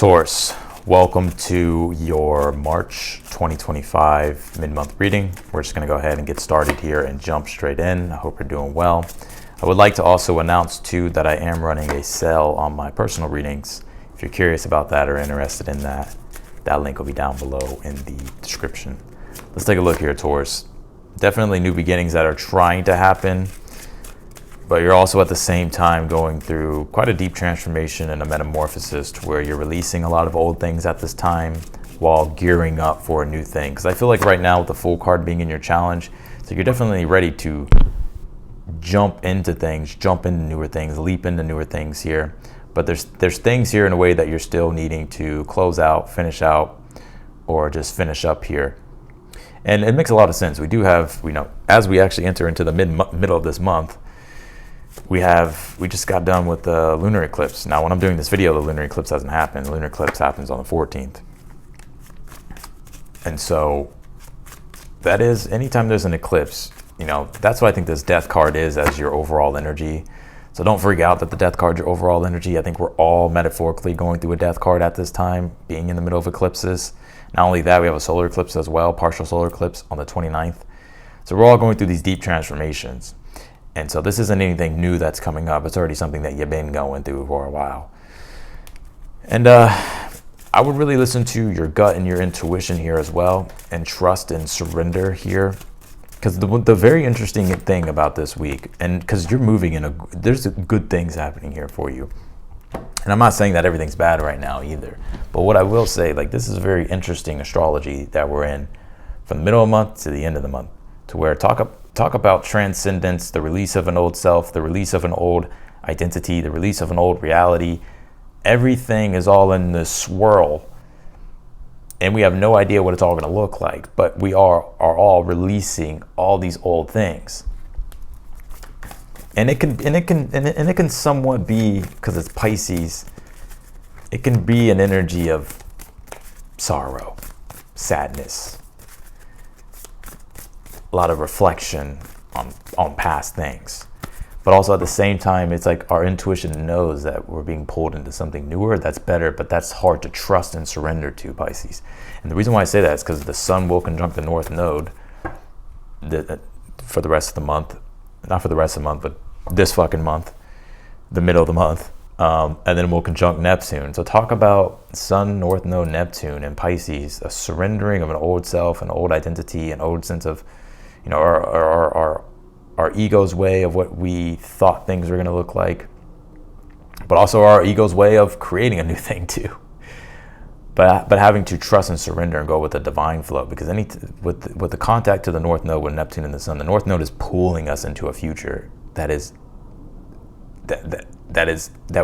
Taurus, welcome to your March 2025 mid-month reading. We're just going to go ahead and get started here and jump straight in. I hope you're doing well. I would like to also announce too that I am running a sale on my personal readings. If you're curious about that or interested in that, that link will be down below in the description. Let's take a look here, Taurus. Definitely new beginnings that are trying to happen, but you're also at the same time going through quite a deep transformation and a metamorphosis to where you're releasing a lot of old things at this time while gearing up for a new thing. Because I feel like right now with the Fool card being in your challenge, so you're definitely ready to jump into things, jump into newer things, leap into newer things here. But there's things here in a way that you're still needing to close out, finish out, or just finish up here. And it makes a lot of sense. We do have, as we actually enter into the middle of this month, we just got done with the lunar eclipse. Now, when I'm doing this video, the lunar eclipse hasn't happened. The lunar eclipse happens on the 14th. And so that is, anytime there's an eclipse, that's what I think this death card is as your overall energy. So don't freak out that the death card's your overall energy. I think we're all metaphorically going through a death card at this time, being in the middle of eclipses. Not only that, we have a solar eclipse as well, partial solar eclipse on the 29th. So we're all going through these deep transformations. And so this isn't anything new that's coming up. It's already something that you've been going through for a while. And I would really listen to your gut and your intuition here as well, and trust and surrender here. Because the very interesting thing about this week, and because you're moving there's good things happening here for you. And I'm not saying that everything's bad right now either. But what I will say, this is a very interesting astrology that we're in from the middle of the month to the end of the month, to where talk about transcendence, the release of an old self, the release of an old identity, the release of an old reality. Everything is all in this swirl, and we have no idea what it's all going to look like, but we are all releasing all these old things. And it can somewhat be, because it's Pisces, it can be an energy of sorrow, sadness, a lot of reflection on past things. But also at the same time, it's like our intuition knows that we're being pulled into something newer that's better, but that's hard to trust and surrender to, Pisces. And the reason why I say that is because the sun will conjunct the North Node for the rest of the month. Not for the rest of the month, but this fucking month, the middle of the month. And then we'll conjunct Neptune. So talk about Sun, North Node, Neptune, and Pisces, a surrendering of an old self, an old identity, an old sense of our ego's way of what we thought things were going to look like, but also our ego's way of creating a new thing too. But having to trust and surrender and go with the divine flow, because with the contact to the North Node with Neptune and the Sun, the North Node is pulling us into a future that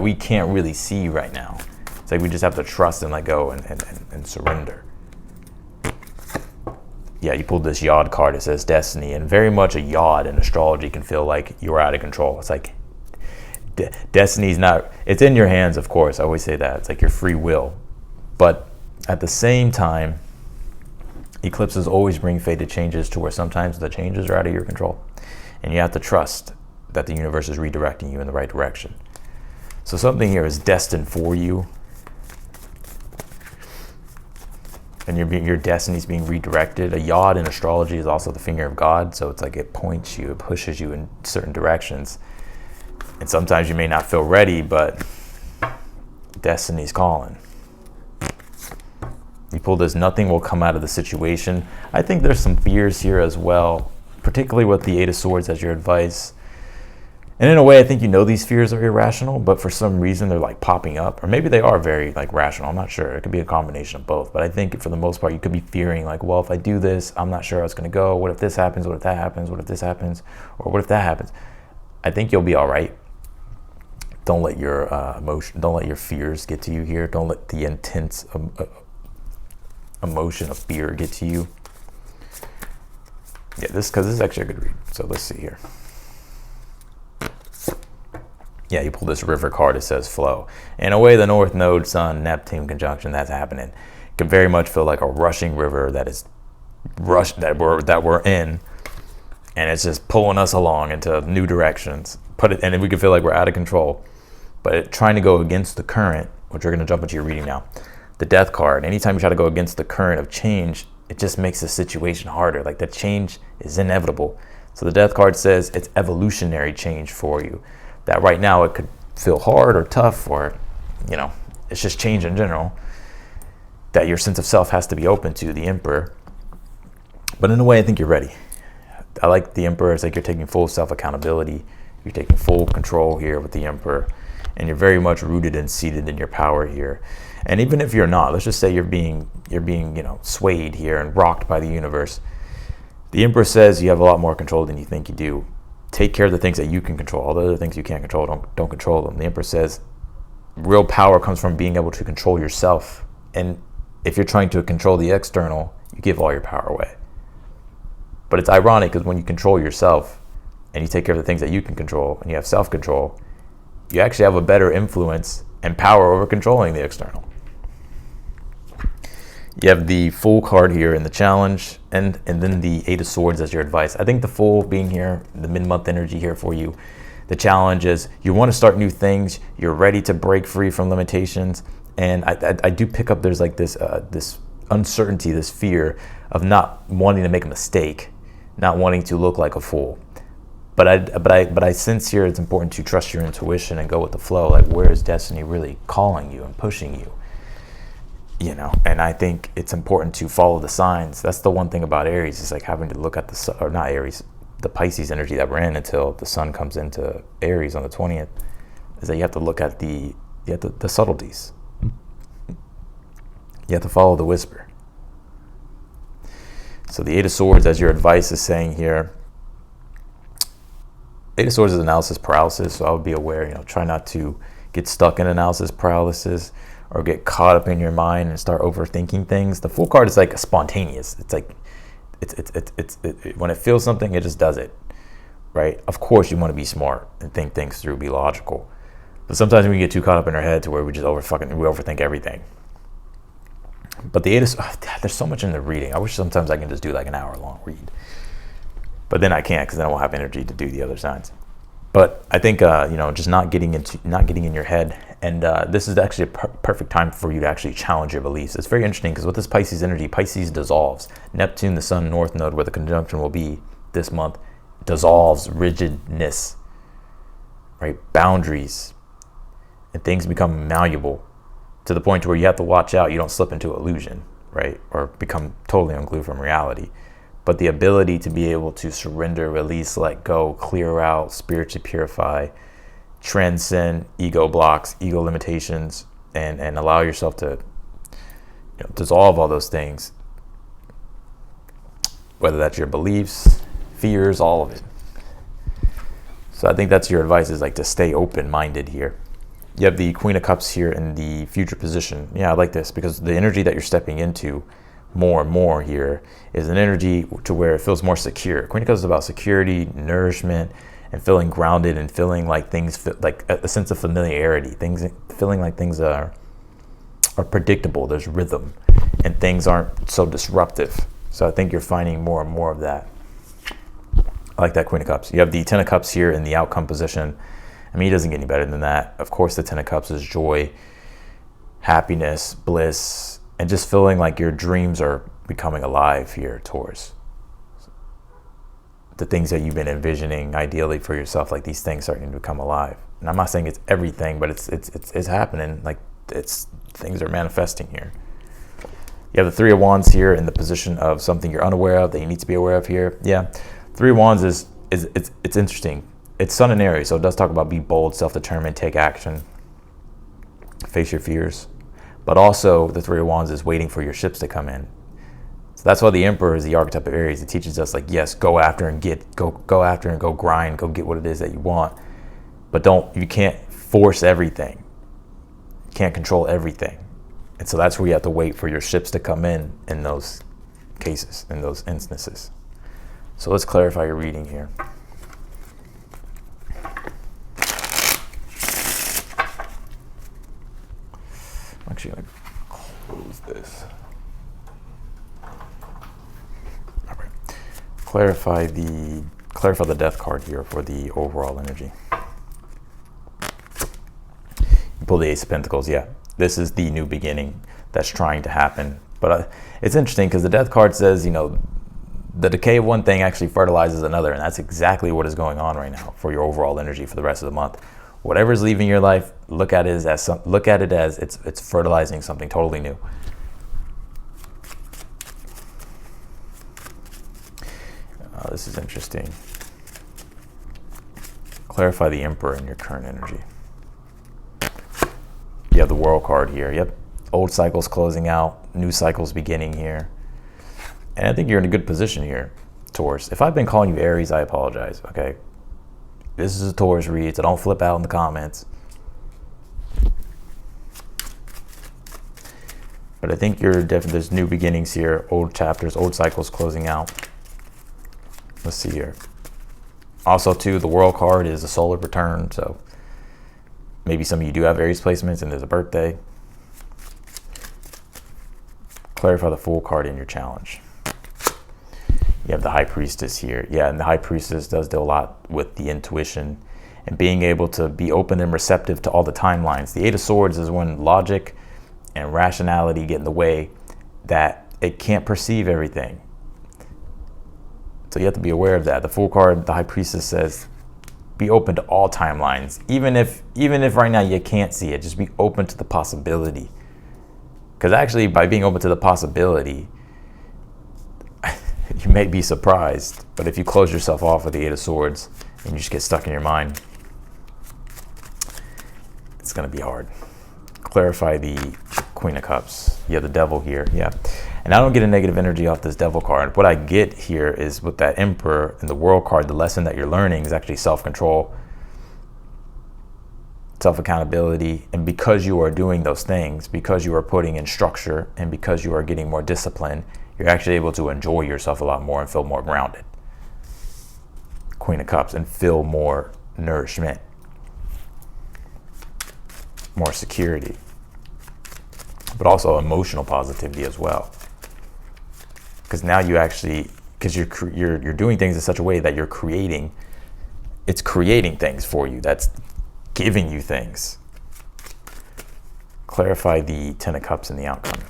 we can't really see right now. It's like we just have to trust and let go and surrender. Yeah, you pulled this Yod card. It says destiny, and very much a Yod in astrology can feel like you're out of control. It's like destiny's not, it's in your hands, of course. I always say that. It's like your free will. But at the same time, eclipses always bring fated changes to where sometimes the changes are out of your control. And you have to trust that the universe is redirecting you in the right direction. So something here is destined for you. And your destiny's being redirected. A Yod in astrology is also the finger of God. So it's like it points you, it pushes you in certain directions. And sometimes you may not feel ready, but destiny's calling. You pull this, nothing will come out of the situation. I think there's some fears here as well, particularly with the Eight of Swords as your advice. And in a way, I think these fears are irrational, but for some reason they're popping up. Or maybe they are very rational. I'm not sure. It could be a combination of both. But I think for the most part, you could be fearing well, if I do this, I'm not sure how it's going to go. What if this happens? What if that happens? What if this happens? Or what if that happens? I think you'll be all right. Don't let your don't let your fears get to you here. Don't let the intense emotion of fear get to you. Yeah, because this is actually a good read. So let's see here. Yeah, you pull this river card, it says flow. In a way, the North Node, Sun, Neptune conjunction that's happening can very much feel like a rushing river that we're in, and it's just pulling us along into new directions. And we can feel like we're out of control. But trying to go against the current which we're going to jump into your reading now. The Death card, anytime you try to go against the current of change, it just makes the situation harder. Like the change is inevitable. So the Death card says it's evolutionary change for you. That right now it could feel hard or tough, or, it's just change in general that your sense of self has to be open to, the Emperor. But in a way, I think you're ready. I like the Emperor. It's like you're taking full self-accountability. You're taking full control here with the Emperor. And you're very much rooted and seated in your power here. And even if you're not, let's just say you're being swayed here and rocked by the universe. The Emperor says you have a lot more control than you think you do. Take care of the things that you can control. All the other things you can't control, don't control them. The Emperor says real power comes from being able to control yourself. And if you're trying to control the external, you give all your power away. But it's ironic because when you control yourself and you take care of the things that you can control and you have self-control, you actually have a better influence and power over controlling the external. You have the Fool card here in the challenge, and then the Eight of Swords as your advice. I think the Fool being here, the mid-month energy here for you, the challenge is you want to start new things, you're ready to break free from limitations, and I do pick up there's like this uncertainty, this fear of not wanting to make a mistake, not wanting to look like a fool. But I sense here it's important to trust your intuition and go with the flow. Like, where is destiny really calling you and pushing you? And I think it's important to follow the signs. That's the one thing about Aries, is like having to look at the Pisces energy that we're in until the sun comes into Aries on the 20th, is that you have to look at the subtleties. You have to follow the whisper. So the Eight of Swords as your advice is saying here, Eight of Swords is analysis paralysis, so I would be aware, try not to get stuck in analysis paralysis or get caught up in your mind and start overthinking things. The Fool card is like spontaneous. It's like, it's when it feels something, it just does it, right? Of course you want to be smart and think things through, be logical. But sometimes we get too caught up in our head to where we just overthink everything. But the there's so much in the reading. I wish sometimes I can just do like an hour-long read. But then I can't, because then I won't have energy to do the other signs. But I think, just not getting in your head. And this is actually a perfect time for you to actually challenge your beliefs. It's very interesting because with this Pisces energy, Pisces dissolves. Neptune, the Sun North Node, where the conjunction will be this month, dissolves rigidness, right? Boundaries. And things become malleable to the point where you have to watch out you don't slip into illusion, right? Or become totally unglued from reality. But the ability to be able to surrender, release, let go, clear out, spiritually purify, transcend ego blocks, ego limitations, and allow yourself to dissolve all those things, whether that's your beliefs, fears, all of it. So I think that's your advice, is like to stay open-minded here. You have the Queen of Cups here in the future position. Yeah, I like this because the energy that you're stepping into more and more here is an energy to where it feels more secure. Queen of Cups is about security, nourishment, and feeling grounded and feeling like things fit, like a sense of familiarity. Feeling like things are predictable. There's rhythm, and things aren't so disruptive. So I think you're finding more and more of that. I like that Queen of Cups. You have the Ten of Cups here in the outcome position. I mean, it doesn't get any better than that. Of course, the Ten of Cups is joy, happiness, bliss, and just feeling like your dreams are becoming alive here, Taurus. The things that you've been envisioning ideally for yourself, like these things starting to become alive. And I'm not saying it's everything, but it's happening. Like things are manifesting here. You have the Three of Wands here in the position of something you're unaware of that you need to be aware of here. Yeah, Three of Wands is interesting. It's Sun in Aries, so it does talk about be bold, self-determined, take action, face your fears. But also, the Three of Wands is waiting for your ships to come in. So that's why the Emperor is the archetype of Aries. It teaches us, like, yes, go after and go grind, go get what it is that you want. But you can't force everything. You can't control everything. And so that's where you have to wait for your ships to come in those cases, in those instances. So let's clarify your reading here. I'm actually going to close this. All right. Clarify the death card here for the overall energy. You pull the Ace of Pentacles, yeah. This is the new beginning that's trying to happen. But it's interesting because the death card says, the decay of one thing actually fertilizes another, and that's exactly what is going on right now for your overall energy for the rest of the month. Whatever's leaving your life, look at it as it's fertilizing something totally new. This is interesting. Clarify the Emperor in your current energy. You have the World card here. Yep. Old cycles closing out, new cycles beginning here. And I think you're in a good position here, Taurus. If I've been calling you Aries, I apologize, okay? This is a Taurus read, so don't flip out in the comments. But I think you're definitely, there's new beginnings here, old chapters, old cycles closing out. Let's see here. Also, too, the World card is a solar return, so maybe some of you do have Aries placements and there's a birthday. Clarify the Fool card in your challenge. You have the High Priestess here. Yeah, and the High Priestess does do a lot with the intuition and being able to be open and receptive to all the timelines. The Eight of Swords is when logic and rationality get in the way, that it can't perceive everything. So you have to be aware of that. The Fool card, the High Priestess says, be open to all timelines. Even if right now you can't see it, just be open to the possibility. Because actually, by being open to the possibility, you may be surprised. But if you close yourself off with the Eight of Swords and you just get stuck in your mind, it's going to be hard. Clarify the Queen of Cups. You have the Devil here. Yeah. And I don't get a negative energy off this Devil card. What I get here is with that Emperor and the World card, the lesson that you're learning is actually self-control, self-accountability. And because you are doing those things, because you are putting in structure, and because you are getting more discipline, you're actually able to enjoy yourself a lot more and feel more grounded. Queen of Cups, and feel more nourishment, more security, but also emotional positivity as well. Because now you actually, because you're doing things in such a way that it's creating things for you. That's giving you things. Clarify the Ten of Cups and the outcome.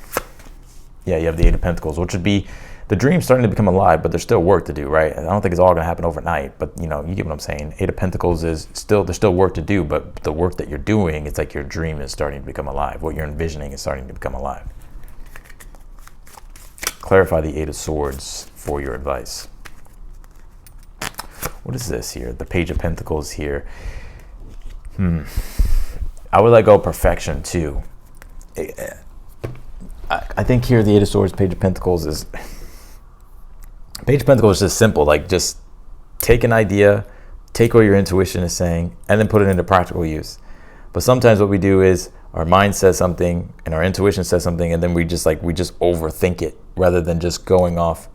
Yeah, you have the Eight of Pentacles, which would be the dream starting to become alive, but there's still work to do, right? I don't think it's all going to happen overnight, but you get what I'm saying. Eight of Pentacles is there's still work to do, but the work that you're doing, it's like your dream is starting to become alive. What you're envisioning is starting to become alive. Clarify the Eight of Swords for your advice. What is this here? The Page of Pentacles here. I would let go of perfection too. I think here the Eight of Swords, Page of Pentacles is just simple. Like, just take an idea, take what your intuition is saying, and then put it into practical use. But sometimes what we do is our mind says something and our intuition says something, and then we just overthink it rather than just going off,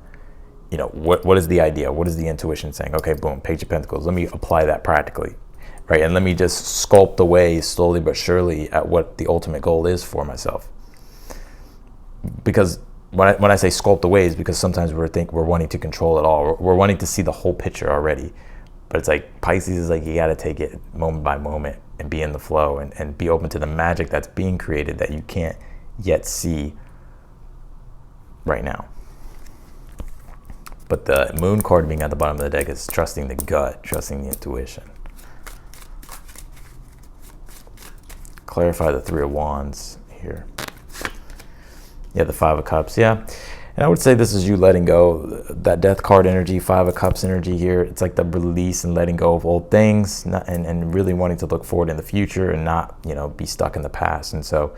what is the idea? What is the intuition saying? Okay, boom, Page of Pentacles. Let me apply that practically, right? And let me just sculpt away slowly but surely at what the ultimate goal is for myself. Because when I say sculpt away, is because sometimes we're wanting to control it all. We're wanting to see the whole picture already. But it's like Pisces is like, you got to take it moment by moment and be in the flow and be open to the magic that's being created that you can't yet see right now. But the Moon card being at the bottom of the deck is trusting the gut, trusting the intuition. Clarify the Three of Wands here. Yeah, the Five of Cups, yeah. And I would say this is you letting go. That Death card energy, Five of Cups energy here, it's like the release and letting go of old things and really wanting to look forward in the future and not, be stuck in the past. And so,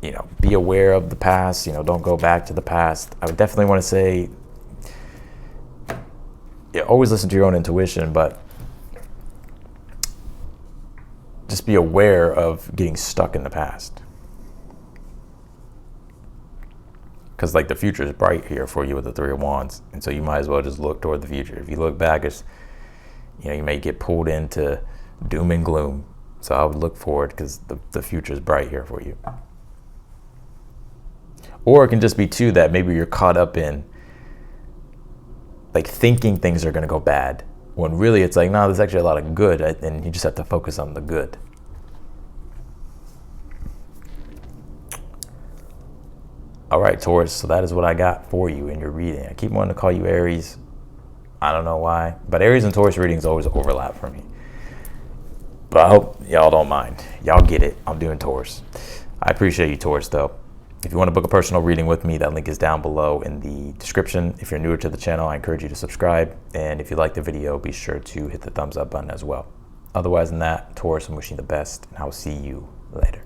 be aware of the past, don't go back to the past. I would definitely want to say, always listen to your own intuition, but just be aware of getting stuck in the past. Because the future is bright here for you with the Three of Wands, and so you might as well just look toward the future. If you look back, it's you may get pulled into doom and gloom. So I would look forward because the future is bright here for you. Or it can just be too that maybe you're caught up in thinking things are going to go bad when really it's no, there's actually a lot of good, and you just have to focus on the good. All right, Taurus, so that is what I got for you in your reading. I keep wanting to call you Aries. I don't know why, but Aries and Taurus readings always overlap for me. But I hope y'all don't mind. Y'all get it. I'm doing Taurus. I appreciate you, Taurus, though. If you want to book a personal reading with me, that link is down below in the description. If you're newer to the channel, I encourage you to subscribe. And if you like the video, be sure to hit the thumbs up button as well. Otherwise than that, Taurus, I'm wishing you the best, and I will see you later.